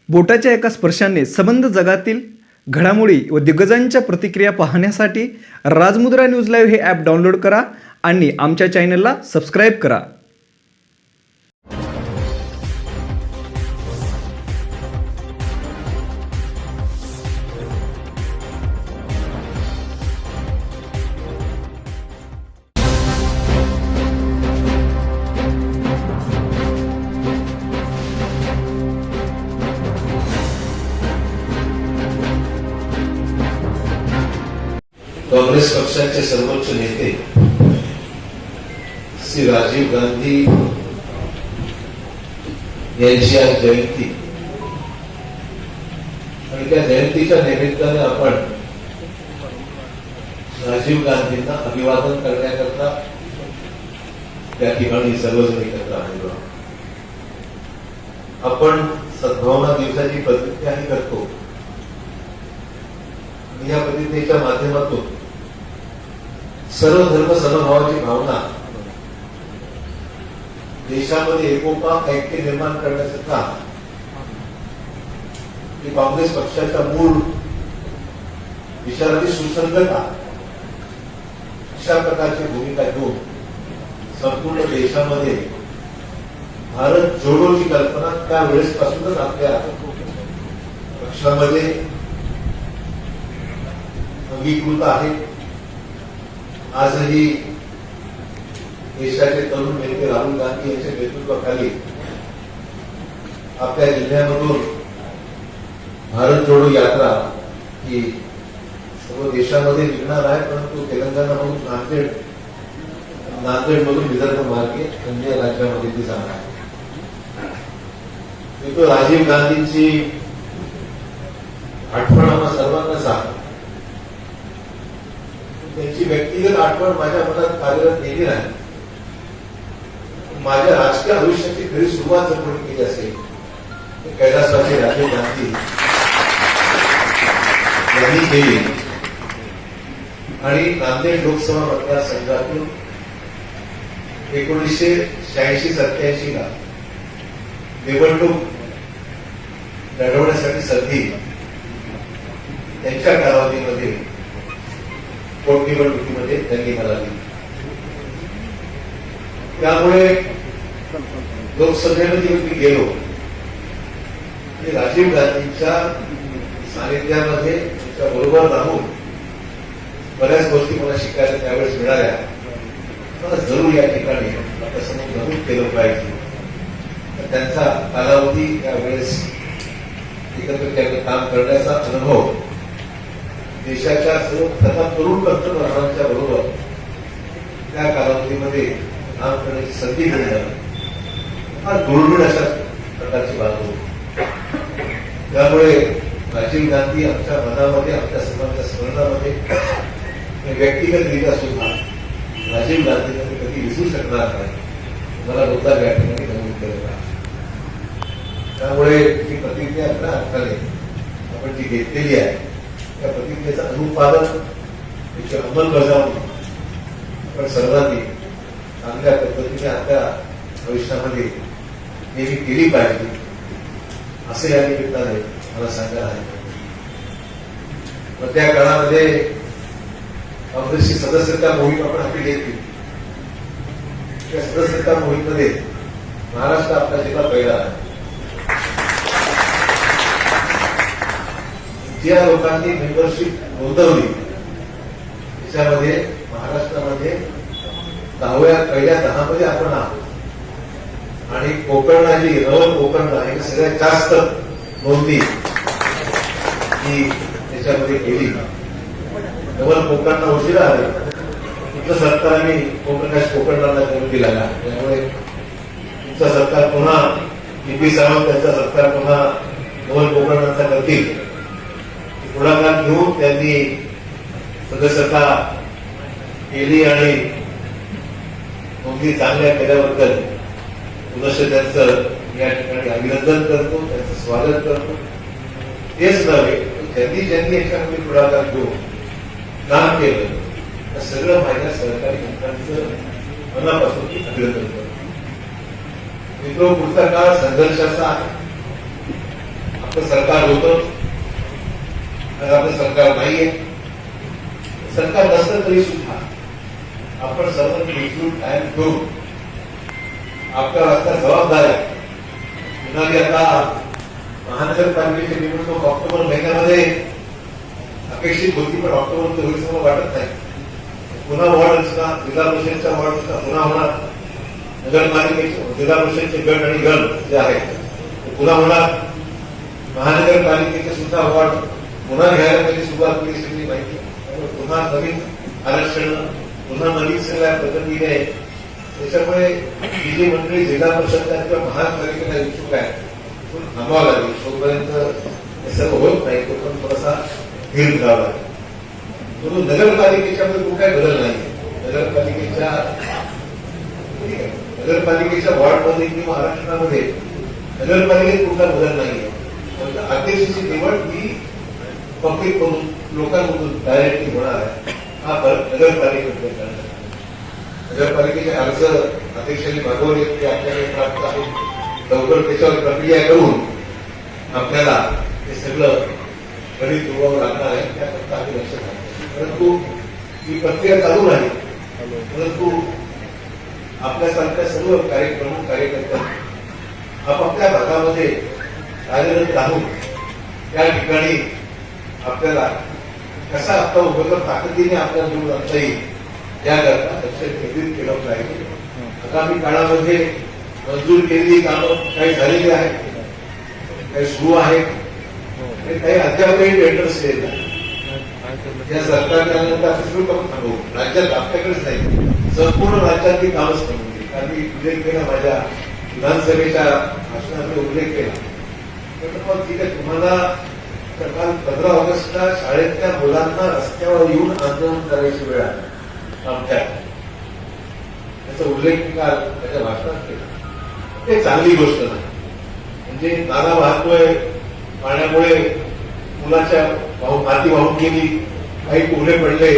बोटाच्या एका स्पर्शाने संबंध जगातील घडामोडी व दिग्गजांच्या प्रतिक्रिया पाहण्यासाठी राजमुद्रा न्यूज लाईव्ह हे ॲप डाउनलोड करा आणि आमच्या चॅनलला सबस्क्राईब करा. काँग्रेस पक्षाचे सर्वोच्च नेते श्री राजीव गांधी यांची आज जयंती आणि त्या जयंतीच्या निमित्ताने आपण राजीव गांधींना अभिवादन करण्याकरता त्या ठिकाणी सर्वजण एकत्र आलेलो आहोत. आपण सद्भावना दिवसाची प्रतिज्ञाही करतो. या प्रतिज्ञेच्या माध्यमातून सर्व धर्म समभावाची भावना देशामध्ये एकोपा ऐक्य निर्माण करण्याचं काम ही काँग्रेस पक्षाच्या मूळ विचाराची सुसंगता अशा प्रकारची भूमिका घेऊन संपूर्ण देशामध्ये भारत जोडोची कल्पना त्यावेळेसपासूनच आपल्या पक्षामध्ये अंगीकृत आहे. आजही देशाचे तरुण नेते राहुल गांधी यांच्या नेतृत्वाखाली आपल्या जिल्ह्यामधून भारत जोडो यात्रा ही सर्व देशामध्ये निघणार आहे. परंतु तेलंगणामधून नांदेडमधून विदर्भ मार्गे अन्य राज्यामध्ये ती जाणार आहे. मी तो राजीव गांधींची आठवण आम्हा सर्वांनाच आहे. त्यांची व्यक्तिगत आठवण माझ्या मनात कार्यरत केली नाही. माझ्या राजकीय आयुष्याची खरी सुरुवात जर कोणी केली असेल तर कैलासवासी राजीव गांधी यांनी केली. आणि नांदेड लोकसभा मतदारसंघातून 1986-87 ला निवडणूक लढवण्यासाठी संधी त्यांच्या कालावधीमध्ये पोटनिवडणुकीमध्ये त्यांनी मला दिली. त्यामुळे लोकसभेमध्ये मी गेलो आणि राजीव गांधींच्या सानिध्यामध्ये त्यांच्या बरोबर राहून बऱ्याच गोष्टी मला शिकायला त्यावेळेस मिळाल्या. मला जरूर या ठिकाणी आपल्यासमोर नमूद केलं पाहिजे. त्यांचा कालावधी त्यावेळेस एकत्र काम करण्याचा अनुभव देशाच्या सर्व तरुण पंतप्रधानांच्या बरोबर त्या कालावधीमध्ये काम करण्याची संधी मिळणं फार दुर्मिळ अशा प्रकारची बाब होती. त्यामुळे राजीव गांधी आमच्या मनामध्ये आमच्या सर्वांच्या स्मरणामध्ये व्यक्तिगतरित्या सुद्धा राजीव गांधींना कधी विसरू शकणार नाही. मला मुद्दा या ठिकाणी नमूद केलेला आहे. त्यामुळे ही प्रतिज्ञा खऱ्या अर्थाने आपण जी घेतलेली आहे त्या प्रतिज्ञेचं अनुपालन त्याची अंमलबजावणी आपण सर्वांनी चांगल्या पद्धतीने आपल्या भविष्यामध्ये नेहमी केली पाहिजे असे या निमित्ताने मला सांगायला आहे. त्या काळामध्ये काँग्रेसची सदस्यता मोहीम आपण हाती घेतली. त्या सदस्यता मोहीममध्ये महाराष्ट्र आपला जिल्हा पहिला आहे. ज्या लोकांनी मेंबरशिप नोंदवली त्याच्यामध्ये महाराष्ट्रामध्ये पहिल्या 10 मध्ये आपण आहोत. आणि कोकणला जी नवल कोकणला हे सगळ्यात जास्त नोंदणी ही त्याच्यामध्ये केली. नवल कोकणला उशिरा आले. तुमचं सरकारने कोकणला नोंदी लागला. त्यामुळे तुमचं सरकार पुन्हा टीपी सावंत त्यांचं सरकार पुन्हा नवल कोकणांचा करतील पुढाकार घेऊन त्यांनी सदस्यता केली आणि नोंदी चांगल्या केल्याबद्दल पुनश्च त्यांचं या ठिकाणी अभिनंदन करतो, त्यांचं स्वागत करतो. तेच नव्हे ज्यांनी याच्यामध्ये पुढाकार घेऊन काम केलं तर सगळं माझ्या सहकारी मित्रांचं मनापासून अभिनंदन करतो. मित्र पुढचा काळ संघर्षाचा आहे. आपलं सरकार होतं, आज आपलं सरकार नाहीये. सरकार नसलं तरी सुद्धा आपण सर्वांनी एकजूट कायम ठेवून आपल्या रस्ता जबाबदार आहे. पुन्हा आता महानगरपालिकेची निवडणूक ऑक्टोबर महिन्यामध्ये अपेक्षित होती, पण ऑक्टोबर होईल असं मला वाटत नाही. पुन्हा वॉर्ड रचना, जिल्हा परिषदेचा वॉर्ड रचना पुन्हा होणार, नगरपालिकेचे जिल्हा परिषदेचे गट आणि गट जे आहेत ते पुन्हा होणार, महानगरपालिकेचे सुद्धा वॉर्ड पुन्हा घ्यायला पाहिजे, सुरुवात केली सगळी माहिती. पुन्हा नवीन आरक्षण, पुन्हा नवीन सगळ्या पद्धतीने. त्याच्यामुळे ही जी मंडळी जिल्हा परिषद किंवा महानगरपालिकेला इच्छुक आहे पण थांबावं लागेल. तोपर्यंत हे सर्व होत नाही, तोपर्यंत थोडासा धीर धरावा लागेल. म्हणून नगरपालिकेच्यामध्ये खूप काही बदल नाही. नगरपालिकेच्या वॉर्डमध्ये किंवा आरक्षणामध्ये नगरपालिकेत कुठला बदल नाहीये. फक्त अध्यक्षाची निवड ही पब्लिक मधून, लोकांमधून डायरेक्टली होणार आहे. हा फरक नगरपालिकेमध्ये करणार. नगरपालिकेचे अर्ज अध्यक्षांनी मागवले ते आपल्याकडे प्राप्त आहेत. लवकर त्याच्यावर प्रक्रिया करून आपल्याला हे सगळं गणित उभारावं लागणार आहे. त्याकरता आम्ही लक्ष घालतो. परंतु ही प्रक्रिया चालू राहील. परंतु आपल्यासारख्या सर्व प्रमुख कार्यकर्त्यांनी आपापल्या भागामध्ये कार्यरत राहून त्या ठिकाणी आपल्याला कसा आपला उपक्रम ताकदीने आपल्याला निवडून आणता येईल याकरता लक्ष केंद्रित केलं पाहिजे. आगामी काळामध्ये मंजूर केलेली कामं काही झालेली आहेत, काही सुरू आहेत, काही अद्यापही टेंडर्स येत नाही. या सरकारने सुरू करून थांबवू. राज्यात आपल्याकडेच नाही, संपूर्ण राज्यातली कामच थांबवली. कारण मी उल्लेख केला, माझ्या विधानसभेच्या भाषणात उल्लेख केला. तर ठीक आहे, तुम्हाला काल 15 ऑगस्टला शाळेतल्या मुलांना रस्त्यावर येऊन आंदोलन करायची वेळ आहे आमच्या, त्याचा उल्लेख काल त्याच्या भाषणात केला. ते चांगली गोष्ट नाही. म्हणजे नाला वाहतोय, पाण्यामुळे मुलाच्या माती वाहून गेली, काही कोल्हे पडले,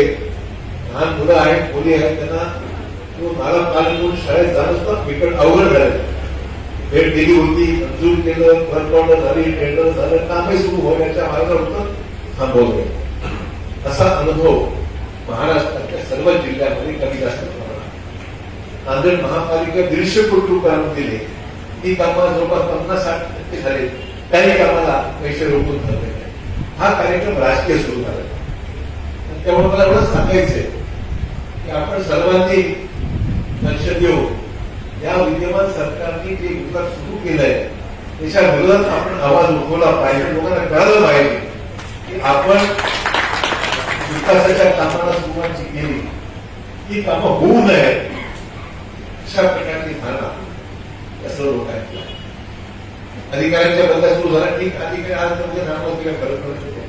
लहान मुलं आहेत, मुली आहेत, त्यांना तो नाला पालन करून शाळेत जाणं सुद्धा बिकट अवघड झालं. भेट दिली होती, मंजूर केलं, वर्क झाली, टेंडर झालं, कामही सुरू होण्याच्या मार्गावर होतं, थांबवलं. असा अनुभव महाराष्ट्राच्या सर्व जिल्ह्यामध्ये कमी जास्त प्रमाणात. नांदेड महापालिका 150 कोटी रुपये आणून दिले. ही कामं जवळपास 50-60% झाले. काही कामाला पैसे रोखून ठरले. हा कार्यक्रम राजकीय सुरू झाला. त्यामुळे मला एवढंच सांगायचंय की आपण सर्वांनी लक्ष देऊ. या विद्यमान सरकारने जे विकास सुरू केलंय त्याच्या विरोधात आपण आवाज उठवला पाहिजे. लोकांना कळलं पाहिजे की आपण विकासाच्या कामाला सुरुवात केली, ही कामं होऊ नये अशा प्रकारची धारणा या सर्व लोकांची. अधिकाऱ्यांच्या बदल्या सुरू झाल्या, ठीक. अधिकारी आज म्हणजे नामावरती काय फरक पडत नाही.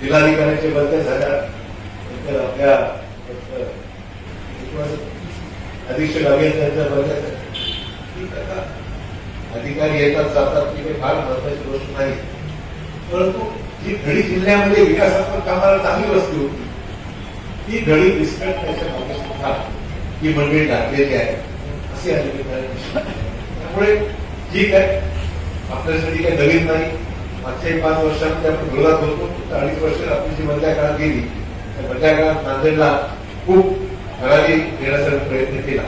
जिल्हाधिकाऱ्यांच्या बदल्या झाल्या, नंतर आपल्या अधीक्षक अभियंत्यांच्या बदल्या झाल्या. अधिकारी येतात जातात ती काही फार महत्वाची गोष्ट नाही. परंतु जी घडी जिल्ह्यामध्ये विकासात्मक कामाला चांगली वस्ती होती, ती घडी विस्कटण्याच्या मागे सुद्धा ही मंडळी टाकलेली आहे असे अधिकारी. त्यामुळे ठीक आहे, आपल्यासाठी काही नवीन नाही. मागच्या 5 वर्षांमध्ये आपण विरोधात होतो. 2.5 वर्ष आपली जी मधल्या काळात गेली, त्या मधल्या काळात नांदेडला खूप घराली देण्याचा प्रयत्न केला,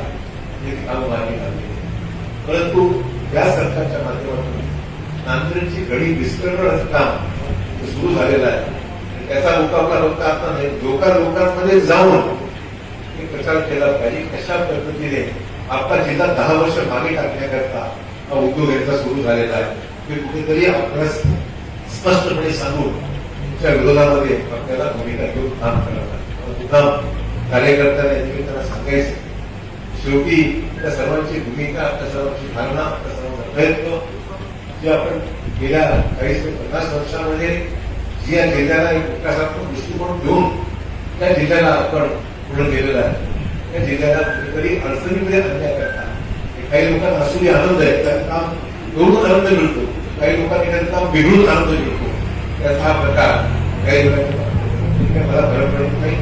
काम मार्गी लागले. परंतु या सरकारच्या माध्यमातून नांदेडची घडी विस्कटण्याचं काम सुरू झालेलं आहे. त्याचा मुकाबला होता आता नाही. लोकांमध्ये जाऊन प्रचार केला पाहिजे. कशा पद्धतीने आपला जिल्हा 10 वर्ष मागे टाकण्याकरता हा उद्योग यांचा सुरू झालेला आहे. ते कुठेतरी आपल्याला स्पष्टपणे सांगून तुमच्या विरोधामध्ये आपल्याला भूमिका घेऊन काम करावं. कार्यकर्त्यांना सांगायचं, शेवटी त्या सर्वांची भूमिका, त्या सर्वांची धारणा, त्या सर्वांचा प्रयत्न जे आपण गेल्या 40 ते 50 वर्षामध्ये जी या जिल्ह्याला एक विकासात्मक दृष्टिकोन देऊन त्या जिल्ह्याला आपण पुढे गेलेला आहे. त्या जिल्ह्याला कुठेतरी अडचणीमध्ये आणण्याकरता काही लोकांना असूनही आनंद आहे, त्याचं काम एवढून आनंद मिळतो. काही लोकांनी त्याचं काम बिघडून आनंद मिळतो. त्याचा हा प्रकार काही लोकांना मला फरक पडत नाही.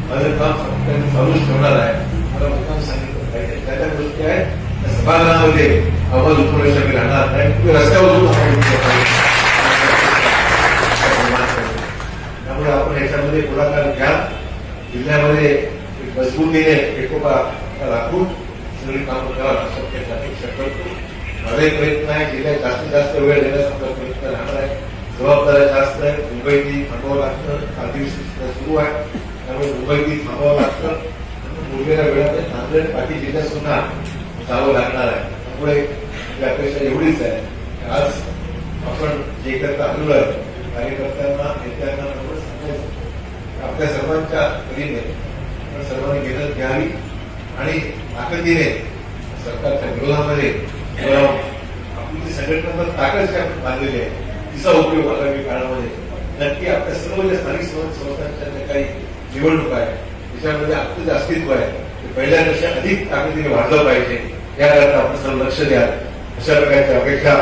माझं काम चालूच ठेवणार आहे. मला लोकांना सांगितलं पाहिजे त्या गोष्टी आहेत त्या सभागृहामध्ये आवाज उठवण्यासाठी राहणार नाही. रस्त्यावर जिल्ह्यामध्ये एक मजबूतीने एकोपा राखून सगळी कामं करावं अशा अपेक्षा करतो. माझाही प्रयत्न आहे जिल्ह्यात जास्तीत जास्त वेळ देण्याचा आपला प्रयत्न राहणार आहे. जबाबदाऱ्या जास्त आहे. मुंबईतही थांबावं लागतं. अधिवेशन सुरू आहे त्यामुळे मुंबईतही थांबावं लागतं. उरलेल्या वेळात नांदेड बाकी जिल्ह्यात सुद्धा जावं लागणार आहे. त्यामुळे ही अपेक्षा एवढीच आहे. आज आपण जे करता आलेलो आहे कार्यकर्त्यांना नेत्यांना एवढं सांगायचं आपल्या सर्वांच्या परीने आपण सर्वांनी मेहनत घ्यावी आणि ताकदीने सरकारच्या विरोधामध्ये आपली जी संघटनात्मक ताकद जी आपण बांधलेली आहे तिचा उपयोग आगामी काळामध्ये नक्की आपल्या सर्व ज्या स्थानिक संस्थांच्या ज्या काही निवडणूक आहे त्याच्यामध्ये आपलं जे अस्तित्व आहे ते पहिल्यापेक्षा अधिक ताकदीने वाढलं पाहिजे याकरता आपण सर्व लक्ष द्या अशा प्रकारच्या अपेक्षा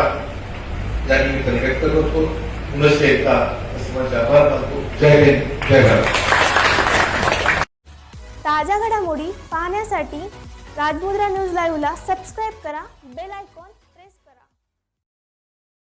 या निमित्ताने व्यक्त करतो. पुनश्च एकदा सर्वांचे आभार मानतो. जय हिंद जय भारत. ताज्या घडामोडी पाहण्यासाठी राजमुद्रा न्यूज लाईव्हला सबस्क्राईब करा, बेल आयकॉन